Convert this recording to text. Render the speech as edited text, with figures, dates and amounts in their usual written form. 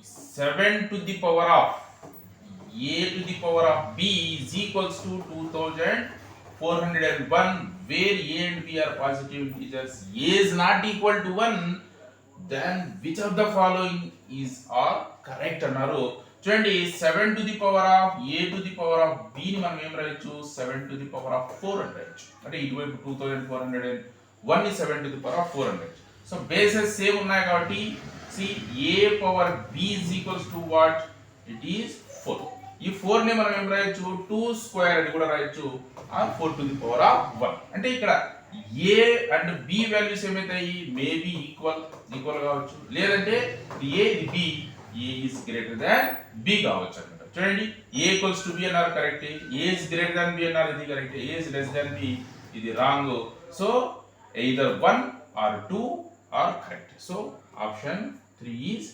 7 to the power of a to the power of b is equals to 2401, where a and b are positive integers. A is not equal to 1, then which of the following is are correct అన్నారు. చూడండి 7 to the power of a to the power of b ని మనం ఏం రాయొచ్చు, 7 to the power of 4 అని రాయొచ్చు. అంటే ఇటువైపు 2401 ని 7 to the power of 4 అని రాయొచ్చు. సో బేసెస్ సేమ్ ఉన్నాయి కాబట్టి see a power b is equals to what, it is 4. ఈ 4 ని మనం ఏం రాయొచ్చు, 2 స్క్వేర్ అని కూడా రాయొచ్చు, or 4 to the power of 1. అంటే ఇక్కడ a అండ్ b వాల్యూస్ ఏమైతాయి, మేబీ ఈక్వల్ కావచ్చు, లేదంటే ఇది a ఇది b, a is greater than b కావచ్చు అన్నమాట. చూడండి a equals to b అన్నారు correct, a is greater than b అన్నారు ఇది correct, a is less than b ఇది wrong. So either 1 or 2 are correct. So option 3 is